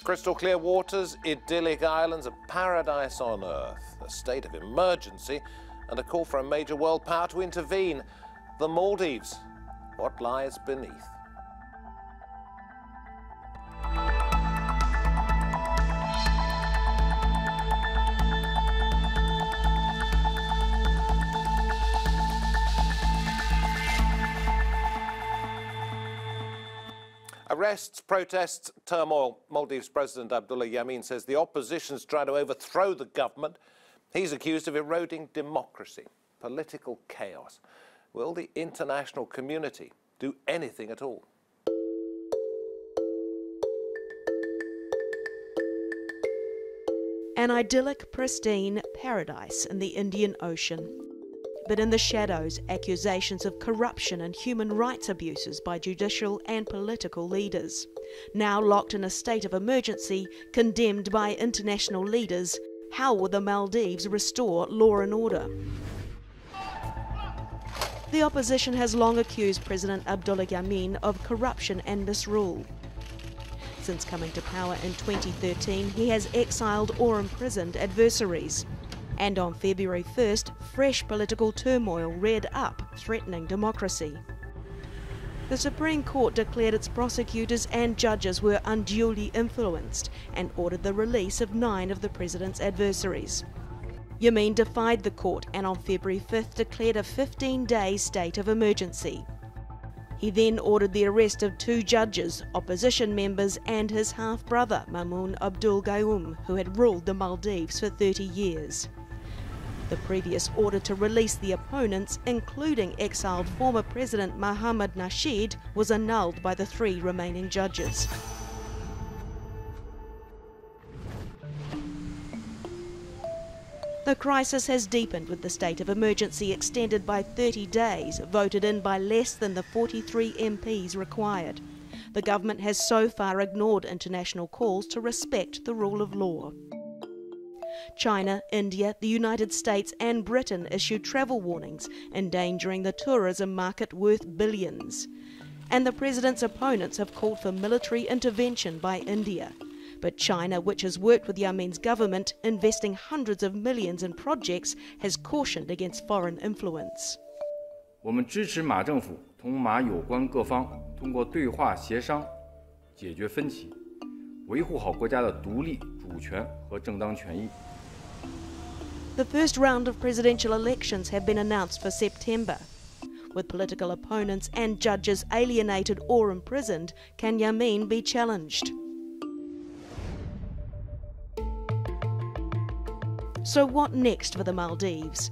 Crystal clear waters, idyllic islands, a paradise on earth, a state of emergency and a call for a major world power to intervene. The Maldives, what lies beneath? Arrests, protests, turmoil. Maldives President Abdulla Yameen says the opposition's trying to overthrow the government. He's accused of eroding democracy, political chaos. Will the international community do anything at all? An idyllic, pristine paradise in the Indian Ocean. But in the shadows, accusations of corruption and human rights abuses by judicial and political leaders. Now locked in a state of emergency, condemned by international leaders, how will the Maldives restore law and order? The opposition has long accused President Abdulla Yameen of corruption and misrule. Since coming to power in 2013, he has exiled or imprisoned adversaries. And on February 1st, fresh political turmoil reared up, threatening democracy. The Supreme Court declared its prosecutors and judges were unduly influenced and ordered the release of 9 of the president's adversaries. Yameen defied the court and on February 5th declared a 15-day state of emergency. He then ordered the arrest of 2 judges, opposition members and his half-brother Mamun Abdul Gayoom, who had ruled the Maldives for 30 years. The previous order to release the opponents, including exiled former President Mohammad Nasheed, was annulled by the 3 remaining judges. The crisis has deepened with the state of emergency extended by 30 days, voted in by less than the 43 MPs required. The government has so far ignored international calls to respect the rule of law. China, India, the United States and Britain issued travel warnings, endangering the tourism market worth billions. And the president's opponents have called for military intervention by India. But China, which has worked with Yameen's government, investing hundreds of millions in projects, has cautioned against foreign influence. 我们支持马政府同马有关各方通过对话协商解决分歧，维护好国家的独立、主权和正当权益。 The first round of presidential elections have been announced for September. With political opponents and judges alienated or imprisoned, can Yameen be challenged? So what next for the Maldives?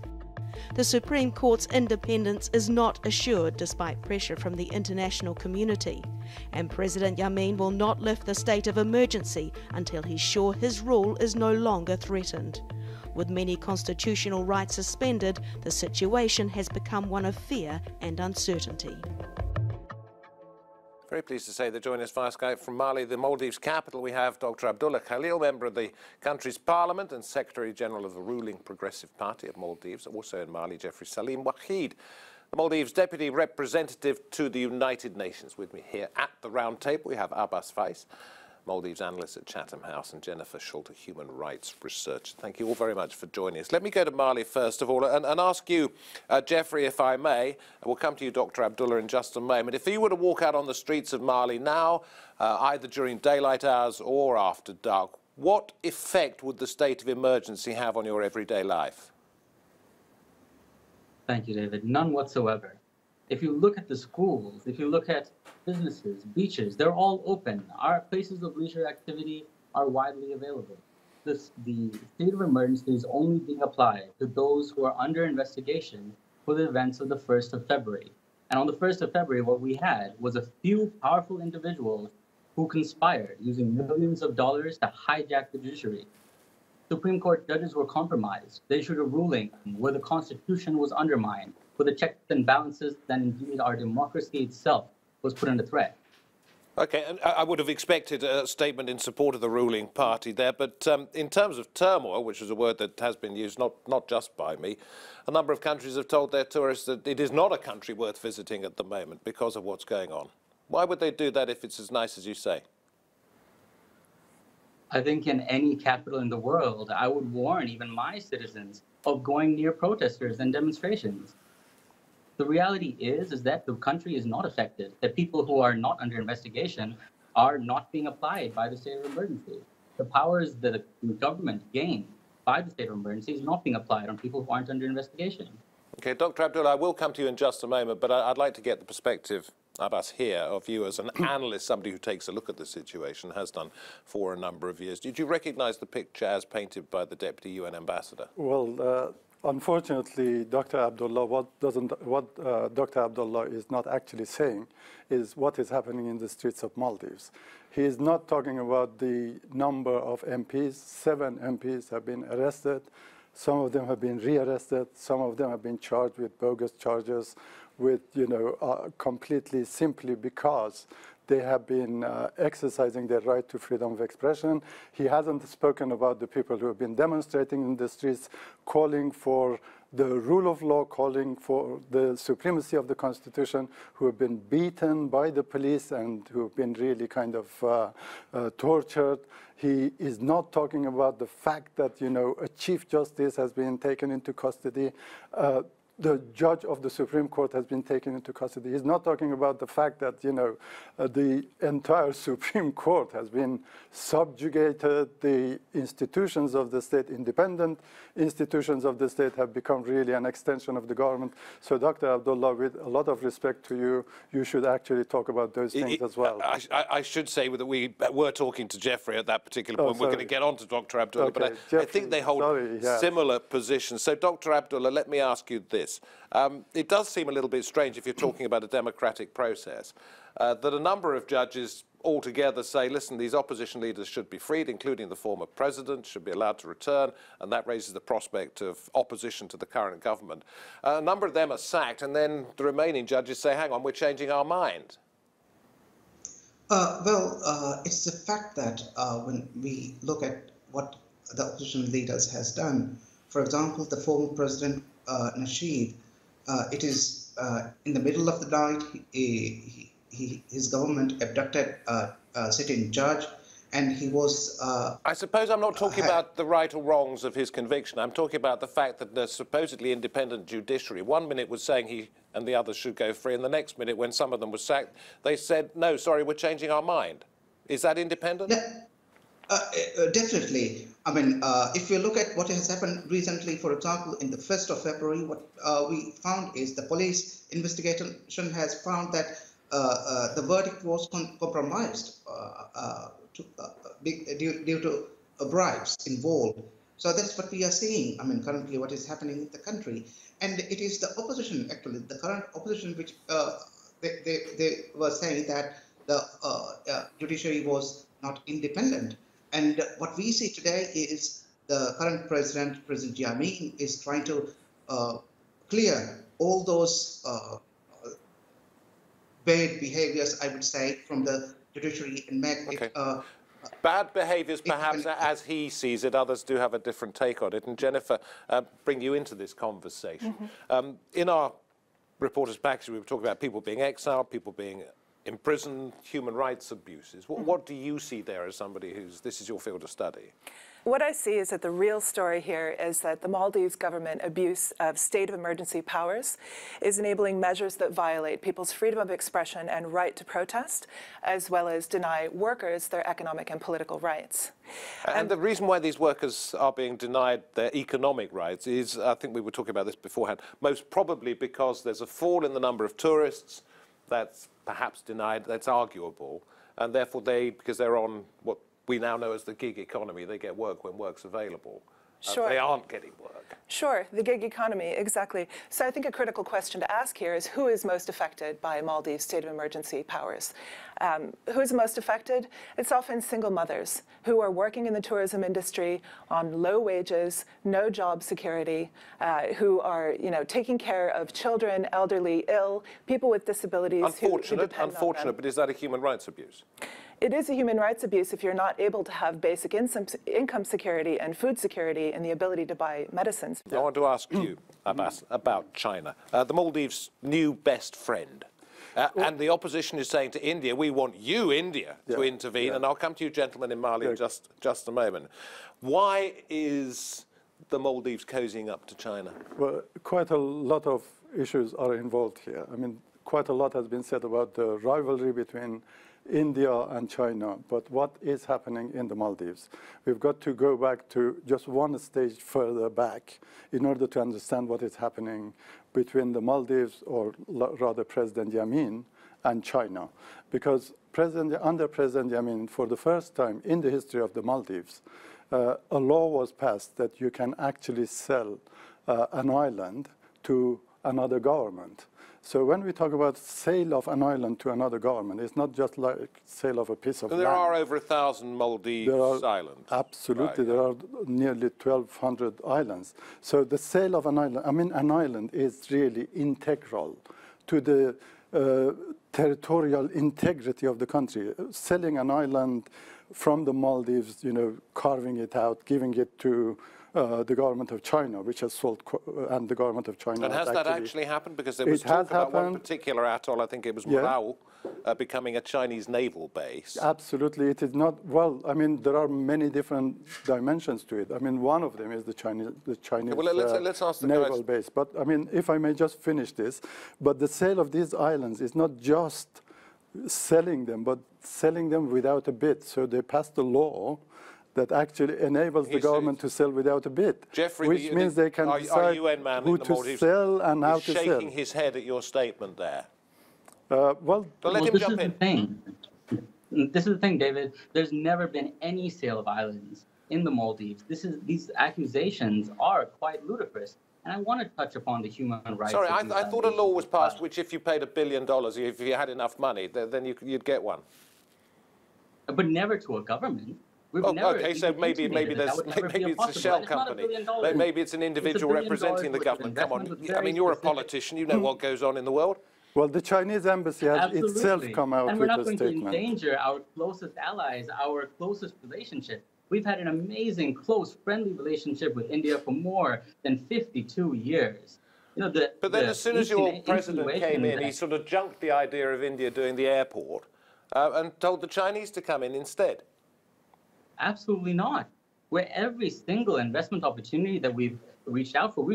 The Supreme Court's independence is not assured despite pressure from the international community. And President Yameen will not lift the state of emergency until he's sure his rule is no longer threatened. With many constitutional rights suspended, the situation has become one of fear and uncertainty. Very pleased to say that joining us via Skype from Mali, the Maldives capital, we have Dr. Abdullah Khalil, member of the country's parliament and Secretary-General of the ruling Progressive Party of Maldives. Also in Mali, Jeffrey Salim Wahid, the Maldives Deputy Representative to the United Nations. With me here at the Roundtable, we have Abbas Faiz, Maldives analyst at Chatham House, and Jennifer Schulte, human rights researcher. Thank you all very much for joining us. Let me go to Mali first of all and ask you, Jeffrey, if I may, and we'll come to you, Dr. Abdullah, in just a moment. If you were to walk out on the streets of Mali now, either during daylight hours or after dark, what effect would the state of emergency have on your everyday life? Thank you, David. None whatsoever. If you look at the schools, if you look at businesses, beaches, they're all open. Our places of leisure activity are widely available. The state of emergency is only being applied to those who are under investigation for the events of the 1st of February. And on the 1st of February, what we had was a few powerful individuals who conspired using millions of dollars to hijack the judiciary. Supreme Court judges were compromised. They issued a ruling where the Constitution was undermined, where the checks and balances that indeed our democracy itself was put under threat. Okay, and I would have expected a statement in support of the ruling party there, but in terms of turmoil, which is a word that has been used not just by me, a number of countries have told their tourists that it is not a country worth visiting at the moment because of what's going on. Why would they do that if it's as nice as you say? I think in any capital in the world, I would warn even my citizens of going near protesters and demonstrations. The reality is that the country is not affected, that people who are not under investigation are not being applied by the state of emergency. The powers that the government gained by the state of emergency is not being applied on people who aren't under investigation. Okay, Dr. Abdullah, I will come to you in just a moment, but I'd like to get the perspective of us here, of you as an analyst, somebody who takes a look at the situation, has done for a number of years. Did you recognize the picture as painted by the Deputy UN Ambassador? Well, unfortunately, Dr. Abdullah, what Dr. Abdullah is not actually saying is what is happening in the streets of Maldives. He is not talking about the number of MPs. 7 MPs have been arrested. Some of them have been rearrested. Some of them have been charged with bogus charges, with, completely simply because they have been exercising their right to freedom of expression. He hasn't spoken about the people who have been demonstrating in the streets, calling for the rule of law, calling for the supremacy of the Constitution, who have been beaten by the police and who have been really kind of tortured. He is not talking about the fact that, a Chief Justice has been taken into custody. The judge of the Supreme Court has been taken into custody. He's not talking about the fact that, the entire Supreme Court has been subjugated. The institutions of the state, independent institutions of the state, have become really an extension of the government. So, Dr. Abdullah, with a lot of respect to you, you should actually talk about those things as well. I should say that we were talking to Jeffrey at that particular point. We're going to get on to Dr. Abdullah, okay, but Jeffrey, I think they hold similar positions. So, Dr. Abdullah, let me ask you this. It does seem a little bit strange, if you're talking about a democratic process, that a number of judges altogether say, listen, these opposition leaders should be freed, including the former president, should be allowed to return, and that raises the prospect of opposition to the current government. A number of them are sacked, and then the remaining judges say, hang on, we're changing our mind. It's the fact that when we look at what the opposition leaders has done, for example, the former president, Nasheed, it is in the middle of the night, his government abducted a sitting judge, and he was... I suppose I'm not talking about the right or wrongs of his conviction. I'm talking about the fact that the supposedly independent judiciary, one minute was saying he and the others should go free, and the next minute, when some of them were sacked, they said, no, sorry, we're changing our mind. Is that independent? Definitely. I mean, if you look at what has happened recently, for example, in the 1st of February, what we found is the police investigation has found that the verdict was compromised due to bribes involved. So that's what we are seeing, I mean, currently what is happening in the country. And it is the opposition, actually, the current opposition, which they were saying that the judiciary was not independent. And what we see today is the current President Yameen, is trying to clear all those bad behaviors, I would say, from the judiciary and make it... Bad behaviours, perhaps, as he sees it. Others do have a different take on it. And Jennifer, bring you into this conversation. In our reporter's package, we were talking about people being exiled, people being imprisoned, human rights abuses. What do you see there as somebody who's, this is your field of study? What I see is that the real story here is that the Maldives government abuse of state of emergency powers is enabling measures that violate people's freedom of expression and right to protest, as well as deny workers their economic and political rights. And the reason why these workers are being denied their economic rights is, I think we were talking about this beforehand, most probably because there's a fall in the number of tourists. That's perhaps denied, that's arguable, and therefore because they're on what we now know as the gig economy, they get work when work's available. Sure. They aren't getting work. Sure, the gig economy, exactly. So I think a critical question to ask here is who is most affected by Maldives' state of emergency powers? Who is most affected? It's often single mothers who are working in the tourism industry on low wages, no job security, who are, taking care of children, elderly, ill, people with disabilities. Unfortunate, but is that a human rights abuse? It is a human rights abuse if you're not able to have basic income security and food security and the ability to buy medicines. I want to ask you, Abbas, about China. The Maldives' new best friend. And the opposition is saying to India, we want you, India, to intervene. And I'll come to you, gentlemen, in Mali in just a moment. Why is the Maldives cozying up to China? Well, quite a lot of issues are involved here. I mean, quite a lot has been said about the rivalry between India and China, but what is happening in the Maldives? We've got to go back to just one stage further back in order to understand what is happening between the Maldives, or rather President Yameen, and China. Because under President Yameen, for the first time in the history of the Maldives, a law was passed that you can actually sell an island to another government. So when we talk about sale of an island to another government, it's not just like sale of a piece of land. There are over 1,000 Maldives islands. Absolutely, there are nearly 1,200 islands. So the sale of an island, I mean, an island is really integral to the territorial integrity of the country. Selling an island from the Maldives, carving it out, giving it to the government of China, which has sold, and the government of China. And has that actually happened? Because there was talk about one particular atoll, I think it was Morau, becoming a Chinese naval base. Absolutely, it is not. Well, I mean, there are many different dimensions to it. I mean, one of them is the Chinese let's ask the naval base. But I mean, if I may just finish this, but the sale of these islands is not just selling them, but selling them without a bid. So they passed a law that actually enables the government to sell without a bid, Jeffrey, which means they can decide who to sell and how to sell. Shaking his head at your statement there. Well, let him jump in. This is the thing, David. There's never been any sale of islands in the Maldives. These accusations are quite ludicrous. And I want to touch upon the human rights. Sorry, I thought a law was passed which, if you paid $1 billion, if you had enough money, then you'd get one. But never to a government. Okay, so maybe it's a shell company. Maybe it's an individual representing the government. Come on, I mean, you're a politician. You know what goes on in the world. Well, the Chinese embassy has itself come out with a statement. And we're not going to endanger our closest allies, our closest relationship. We've had an amazing, close, friendly relationship with India for more than 52 years. But then as soon as your president came in, he sort of junked the idea of India doing the airport and told the Chinese to come in instead. Absolutely not. Where every single investment opportunity that we've reached out for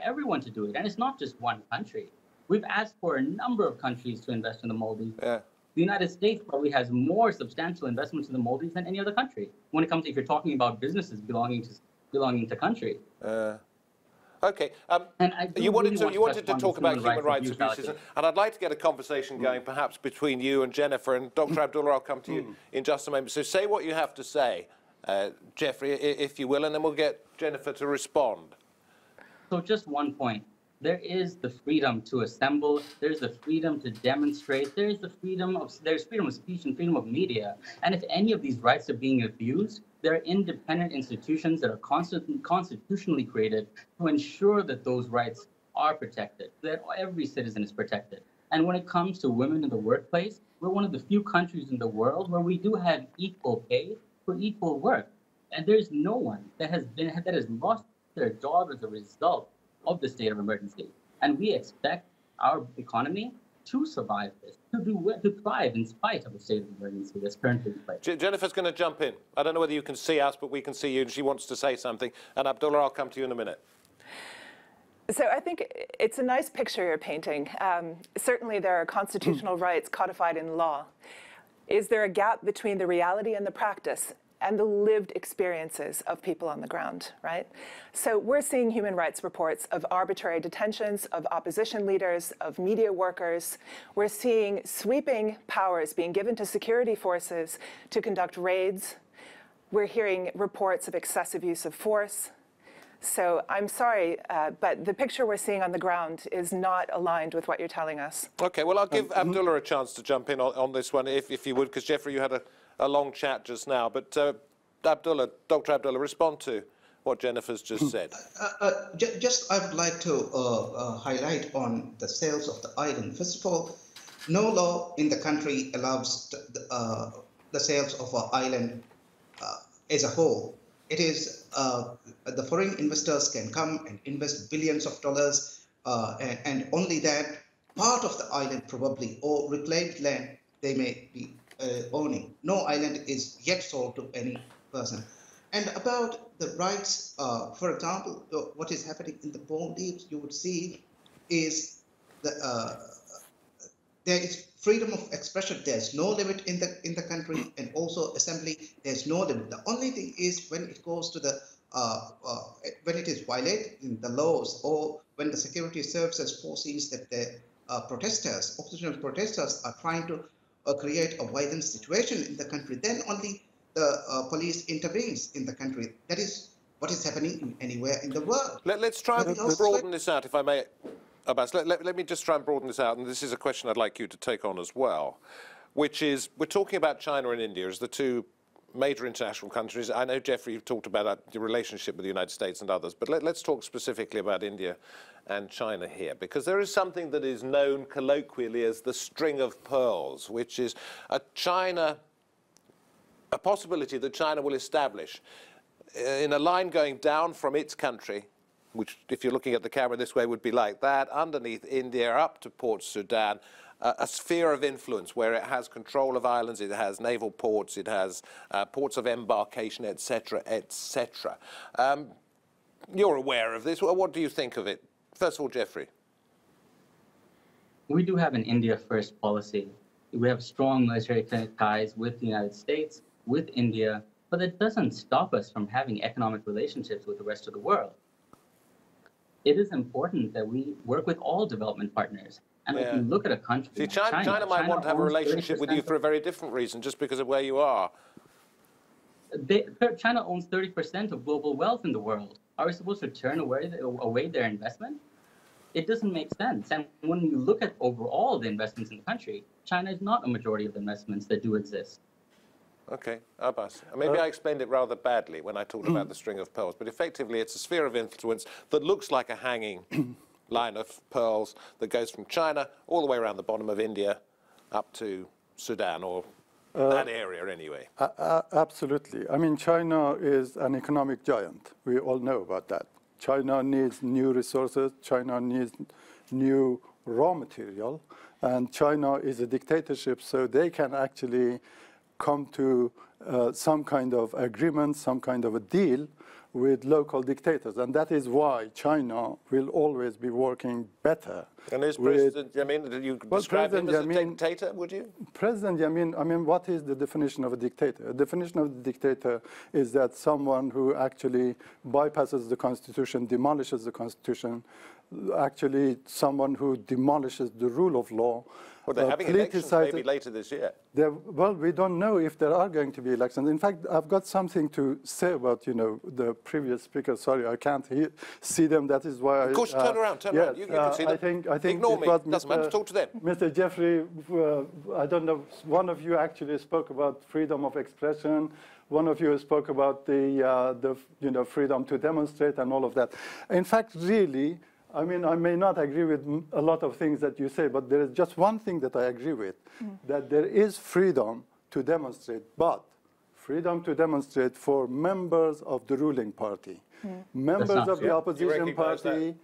everyone to do it. And it's not just one country. We've asked for a number of countries to invest in the Maldives. Yeah. The United States probably has more substantial investments in the Maldives than any other country when it comes to, if you're talking about businesses belonging to country. Okay. You wanted to talk about human rights abuses, and I'd like to get a conversation going, perhaps between you and Jennifer. And Dr. Abdullah, I'll come to you in just a moment. So say what you have to say, Jeffrey, if you will, and then we'll get Jennifer to respond. So just one point. There is the freedom to assemble. There's the freedom to demonstrate. There's freedom of speech and freedom of media. And if any of these rights are being abused, there are independent institutions that are constitutionally created to ensure that those rights are protected, that every citizen is protected. And when it comes to women in the workplace, we're one of the few countries in the world where we do have equal pay for equal work. And there's no one that has lost their job as a result of the state of emergency. And we expect our economy to survive this, to thrive in spite of the state of emergency that's currently in place. Jennifer's going to jump in. I don't know whether you can see us, but we can see you, and she wants to say something. And Abdullah, I'll come to you in a minute. So I think it's a nice picture you're painting. Certainly there are constitutional rights codified in law. Is there a gap between the reality and the practice and the lived experiences of people on the ground, right? So we're seeing human rights reports of arbitrary detentions, of opposition leaders, of media workers. We're seeing sweeping powers being given to security forces to conduct raids. We're hearing reports of excessive use of force. So I'm sorry, but the picture we're seeing on the ground is not aligned with what you're telling us. Okay, well, I'll give Abdullah a chance to jump in on this one, if you would, because Jeffrey, you had a long chat just now. But Abdullah, Dr. Abdullah, respond to what Jennifer's just said. I would like to highlight on the sales of the island. First of all, no law in the country allows the sales of an island as a whole. It is the foreign investors can come and invest billions of dollars, and only that part of the island probably, or reclaimed land they may be owning. No island is yet sold to any person. And about the rights, for example, what is happening in the Maldives, you would see is there is freedom of expression. There's no limit in the country, and also assembly. There's no limit. The only thing is when it goes to the when it is violating the laws, or when the security services foresees that the protesters, oppositional protesters, are trying to create a violent situation in the country, then only the police intervenes in the country. That is what is happening anywhere in the world. Let's try and broaden this out, if I may. Abbas, let me just try and broaden this out, and this is a question I'd like you to take on as well, which is, we're talking about China and India as the two major international countries. I know, Jeffrey, you've talked about the relationship with the United States and others, but let's talk specifically about India and China here, because there is something that is known colloquially as the string of pearls, which is a possibility that China will establish in a line going down from its country, which, if you're looking at the camera this way, would be like that, underneath India, up to Port Sudan, a sphere of influence where it has control of islands, it has naval ports, it has ports of embarkation, etc., etc. You're aware of this. What do you think of it? First of all, Jeffrey. We do have an India first policy. We have strong military ties with the United States, with India, but it doesn't stop us from having economic relationships with the rest of the world. It is important that we work with all development partners. And if you look at a country, see, China might want to have a relationship with you for a very different reason, just because of where you are. China owns 30% of global wealth in the world. Are we supposed to turn away their investment? It doesn't make sense. And when you look at overall the investments in the country, China is not a majority of the investments that do exist. Okay, Abbas. Maybe I explained it rather badly when I talked about the string of pearls, but effectively it's a sphere of influence that looks like a hanging line of pearls that goes from China all the way around the bottom of India up to Sudan, or that area anyway. Absolutely. I mean, China is an economic giant. We all know about that. China needs new resources. China needs new raw material. And China is a dictatorship, so they can actually come to some kind of agreement, some kind of a deal with local dictators. And that is why China will always be working better. And is President Yameen, did you describe him as a dictator, would you? President Yameen, I mean, what is the definition of a dictator? The definition of a dictator is that someone who actually bypasses the Constitution, demolishes the Constitution, actually someone who demolishes the rule of law. Well, they're having elections maybe later this year. Well, we don't know if there are going to be elections. In fact, I've got something to say about, the previous speakers. Sorry, I can't see them. That is why. Of course, turn around. You can see them. I think ignore me. Doesn't matter. Talk to them. Mr. Jeffrey, I don't know. One of you actually spoke about freedom of expression. One of you spoke about the freedom to demonstrate and all of that. In fact, really, I mean, I may not agree with a lot of things that you say, but there is just one thing that I agree with, that there is freedom to demonstrate, but freedom to demonstrate for members of the ruling party. Members of the opposition party,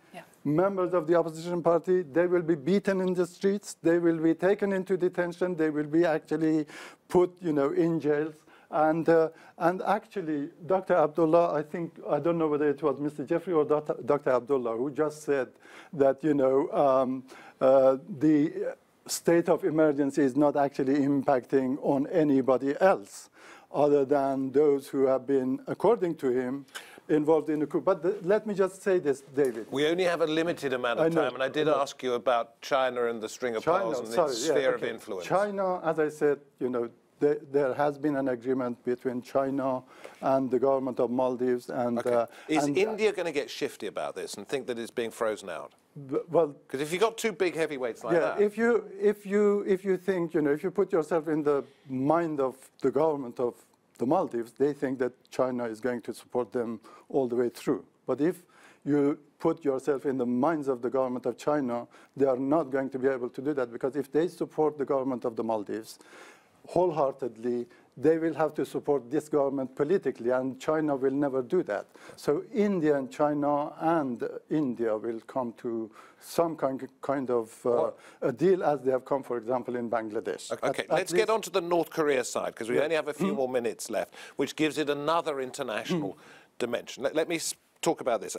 members of the opposition party, they will be beaten in the streets, they will be taken into detention, they will be actually put, in jails. And actually, Dr. Abdullah, I don't know whether it was Mr. Jeffrey or Dr. Abdullah who just said that, the state of emergency is not actually impacting on anybody else other than those who have been, according to him, involved in the coup. But let me just say this, David. We only have a limited amount of time, and I did ask you about China and the string of pearls and its sphere of influence. China, as I said, there has been an agreement between China and the government of Maldives. And is India going to get shifty about this and think that it's being frozen out? Well, because if you've got two big heavyweights like that, if you think, if you put yourself in the mind of the government of the Maldives, they think that China is going to support them all the way through. But if you put yourself in the minds of the government of China, they are not going to be able to do that, because if they support the government of the Maldives wholeheartedly, they will have to support this government politically, and China will never do that. So India and China and India will come to some kind of a deal as they have come, for example, in Bangladesh. Okay, let's get on to the North Korea side, because we only have a few more minutes left, which gives it another international dimension. Let me talk about this.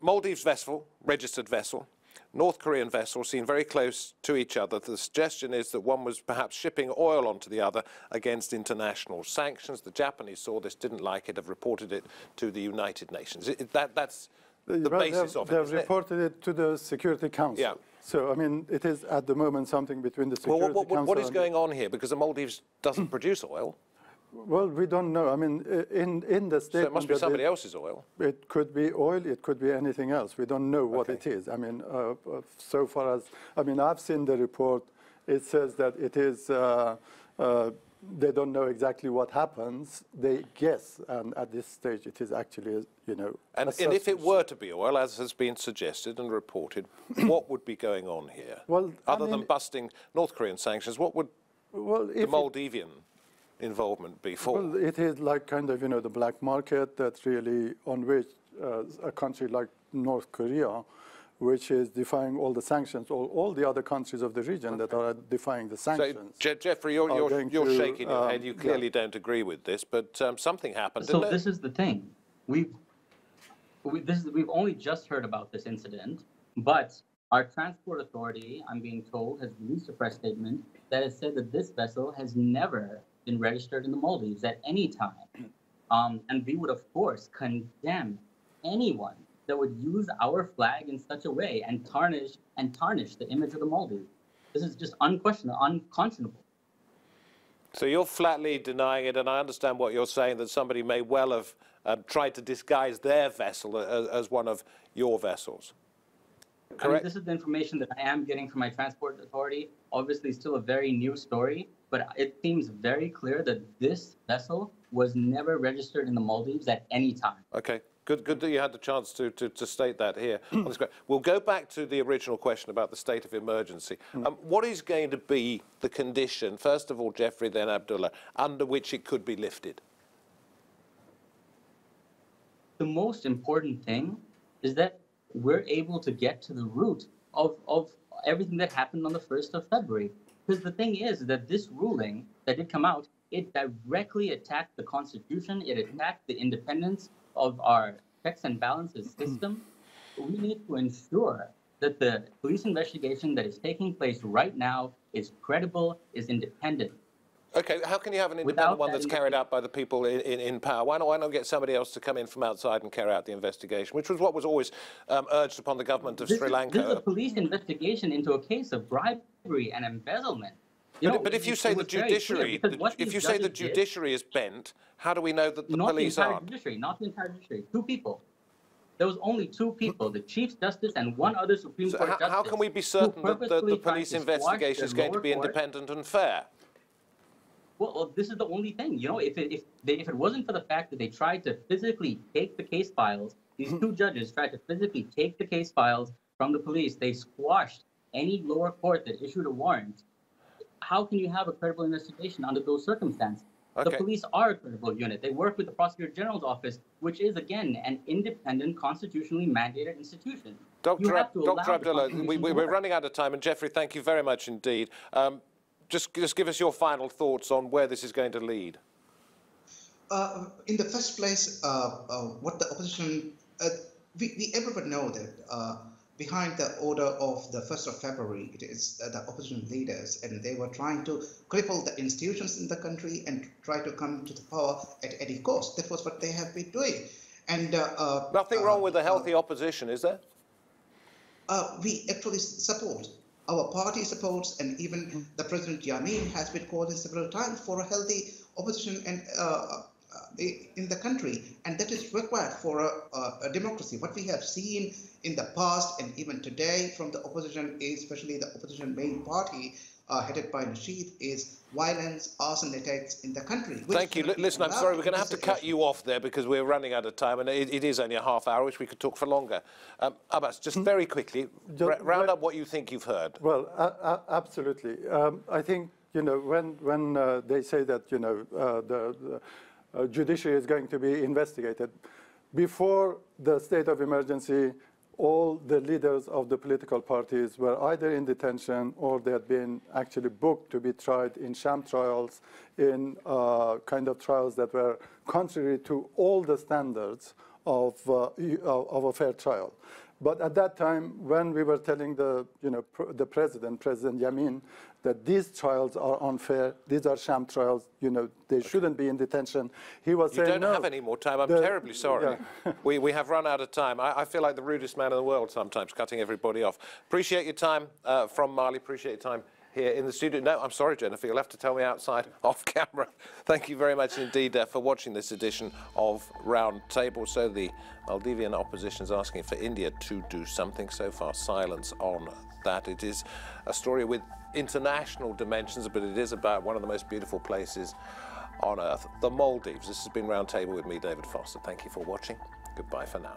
Maldives vessel, registered vessel, North Korean vessels seem very close to each other. The suggestion is that one was perhaps shipping oil onto the other against international sanctions. The Japanese saw this, didn't like it, have reported it to the United Nations. That's the basis of it. They've reported it to the Security Council. Yeah. So, I mean, it is at the moment something between the Security Council. What is going on here? Because the Maldives doesn't produce oil. Well, we don't know. I mean, in the statement... So it must be somebody else's oil. It could be oil, it could be anything else. We don't know what it is. I mean, so far as... I mean, I've seen the report. It says that it is... they don't know exactly what happens. They guess, and at this stage it is actually, you know... And if it were to be oil, as has been suggested and reported, what would be going on here? Well, Other than busting North Korean sanctions, what would the Maldivian involvement be for? Well, it is like kind of, you know, the black market that really, on which a country like North Korea, which is defying all the sanctions, all the other countries of the region that are defying the sanctions. So, Jeffrey, you're shaking your head. You clearly don't agree with this, but something happened, didn't it? So this is the thing. We've only just heard about this incident, but our transport authority, I'm being told, has released a press statement that has said that this vessel has never been registered in the Maldives at any time. And we would, of course, condemn anyone that would use our flag in such a way and tarnish the image of the Maldives. This is just unquestionable, unconscionable. So you're flatly denying it, and I understand what you're saying, that somebody may well have tried to disguise their vessel as one of your vessels. Correct? I mean, this is the information that I am getting from my transport authority. Obviously, still a very new story, but it seems very clear that this vessel was never registered in the Maldives at any time. Okay. Good that you had the chance to state that here. We'll go back to the original question about the state of emergency. What is going to be the condition, first of all, Jeffrey, then Abdullah, under which it could be lifted? The most important thing is that we're able to get to the root of everything that happened on the 1st of February. Because the thing is that this ruling that did come out, it directly attacked the Constitution, it attacked the independence of our checks and balances system. We need to ensure that the police investigation that is taking place right now is credible, is independent. Okay, how can you have an independent one that's carried out by the people in power? Why not get somebody else to come in from outside and carry out the investigation, which was what was always urged upon the government of Sri Lanka? This is a police investigation into a case of bribery and embezzlement. But if you say the judiciary, if you say the judiciary is bent, how do we know that the police aren't? Not the entire judiciary. 2 people. There was only 2 people, the Chief Justice and one other Supreme Court justice. How can we be certain that the police investigation is going to be independent and fair? Well, this is the only thing. You know, if it wasn't for the fact that they tried to physically take the case files, these 2 judges tried to physically take the case files from the police, they squashed any lower court that issued a warrant. How can you have a credible investigation under those circumstances? Okay. The police are a credible unit. They work with the Prosecutor General's office, which is, again, an independent, constitutionally mandated institution. Dr. Abdullah, we're running out of time, and Jeffrey, thank you very much indeed. Just give us your final thoughts on where this is going to lead. In the first place, what the opposition, we everyone know that behind the order of the 1st of February, it is the opposition leaders, and they were trying to cripple the institutions in the country and try to come to the power at any cost. That was what they have been doing. And nothing wrong with a healthy opposition, is there? We actually support. Our party supports, and even the President Yameen has been calling several times for a healthy opposition and in the country, and that is required for a democracy. What we have seen in the past and even today from the opposition, especially the opposition main party headed by Nasheed, is violence, arson attacks in the country. Thank you. Listen, I'm sorry, we're going to have to cut you off there because we're running out of time, and it is only a half hour, which we could talk for longer. Abbas, just very quickly, round up what you think you've heard. Well, absolutely. I think you know, when they say that, you know, the judiciary is going to be investigated, before the state of emergency, all the leaders of the political parties were either in detention or they had been actually booked to be tried in sham trials, in kind of trials that were contrary to all the standards of a fair trial. But at that time, when we were telling the, you know, the President Yameen, that these trials are unfair, these are sham trials, you know, they shouldn't be in detention, he was saying, no. You don't have any more time, I'm terribly sorry. Yeah. we have run out of time. I feel like the rudest man in the world sometimes, cutting everybody off. Appreciate your time from Mali, appreciate your time here in the studio. No, I'm sorry, Jennifer, you'll have to tell me outside off camera. Thank you very much indeed for watching this edition of Roundtable. So the Maldivian opposition is asking for India to do something. So far, silence on that. It is a story with international dimensions, but it is about one of the most beautiful places on earth, the Maldives. This has been Roundtable with me, David Foster. Thank you for watching. Goodbye for now.